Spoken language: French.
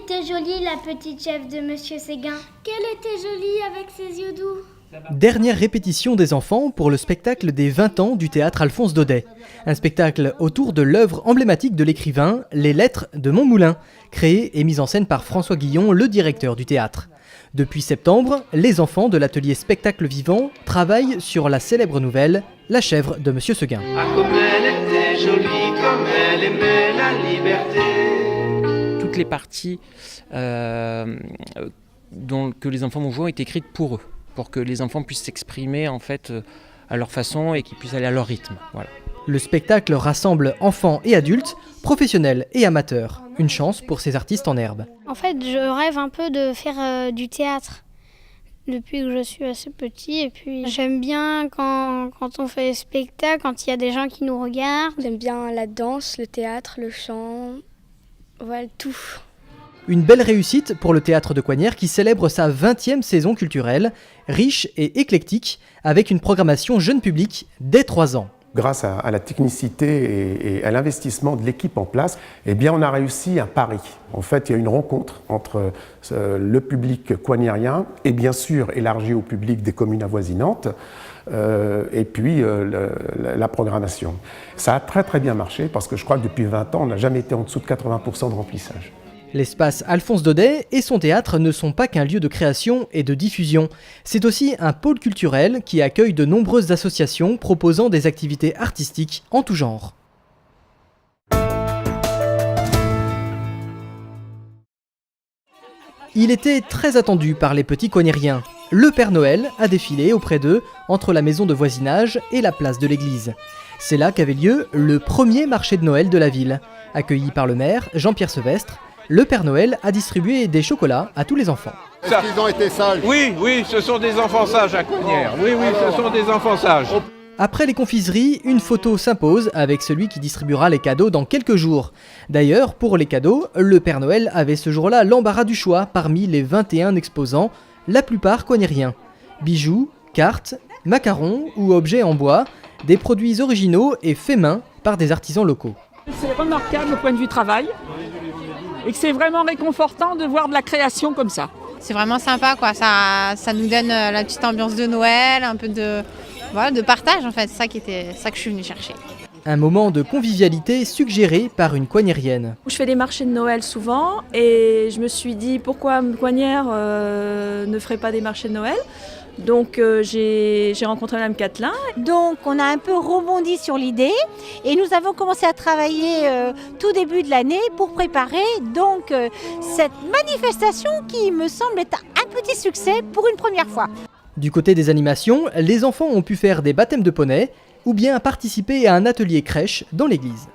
était jolie, la petite chef de Monsieur Séguin. Qu'elle était jolie avec ses yeux doux. Dernière répétition des enfants pour le spectacle des 20 ans du théâtre Alphonse Daudet. Un spectacle autour de l'œuvre emblématique de l'écrivain Les Lettres de Montmoulin, créé et mis en scène par François Guillon, le directeur du théâtre. Depuis septembre, les enfants de l'atelier Spectacle Vivant travaillent sur la célèbre nouvelle La chèvre de Monsieur Séguin. Ah, comme elle était jolie, comme elle aimait la liberté. Toutes les parties que les enfants vont jouer ont été écrites pour eux, pour que les enfants puissent s'exprimer en fait à leur façon et qu'ils puissent aller à leur rythme. Voilà. Le spectacle rassemble enfants et adultes, professionnels et amateurs. Une chance pour ces artistes en herbe. En fait, je rêve un peu de faire du théâtre depuis que je suis assez petit. Et puis, j'aime bien quand on fait des spectacles, quand il y a des gens qui nous regardent. J'aime bien la danse, le théâtre, le chant, voilà, tout. Une belle réussite pour le théâtre de Coignières qui célèbre sa 20e saison culturelle, riche et éclectique, avec une programmation jeune public dès 3 ans. Grâce à la technicité et à l'investissement de l'équipe en place, eh bien on a réussi un pari. En fait, il y a une rencontre entre le public coignérien et bien sûr élargi au public des communes avoisinantes, et puis la programmation. Ça a très bien marché parce que je crois que depuis 20 ans, on n'a jamais été en dessous de 80% de remplissage. L'espace Alphonse Daudet et son théâtre ne sont pas qu'un lieu de création et de diffusion. C'est aussi un pôle culturel qui accueille de nombreuses associations proposant des activités artistiques en tout genre. Il était très attendu par les petits coignériens. Le Père Noël a défilé auprès d'eux entre la maison de voisinage et la place de l'église. C'est là qu'avait lieu le premier marché de Noël de la ville. Accueilli par le maire, Jean-Pierre Sevestre, le Père Noël a distribué des chocolats à tous les enfants. Est-ce qu'ils ont été sages ? Oui, ce sont des enfants sages à Coignières. Oui, ce sont des enfants sages. Après les confiseries, une photo s'impose avec celui qui distribuera les cadeaux dans quelques jours. D'ailleurs, pour les cadeaux, le Père Noël avait ce jour-là l'embarras du choix parmi les 21 exposants, la plupart coignériens. Bijoux, cartes, macarons ou objets en bois, des produits originaux et faits main par des artisans locaux. C'est remarquable au point de vue travail et que c'est vraiment réconfortant de voir de la création comme ça. C'est vraiment sympa, quoi. Ça nous donne la petite ambiance de Noël, un peu de partage en fait. C'est ça que je suis venue chercher. Un moment de convivialité suggéré par une coignérienne. Je fais des marchés de Noël souvent et je me suis dit pourquoi Coignières ne ferait pas des marchés de Noël. Donc j'ai rencontré Mme Catelin. Donc on a un peu rebondi sur l'idée et nous avons commencé à travailler tout début de l'année pour préparer donc cette manifestation qui me semble être un petit succès pour une première fois. Du côté des animations, les enfants ont pu faire des baptêmes de poney ou bien participer à un atelier crèche dans l'église.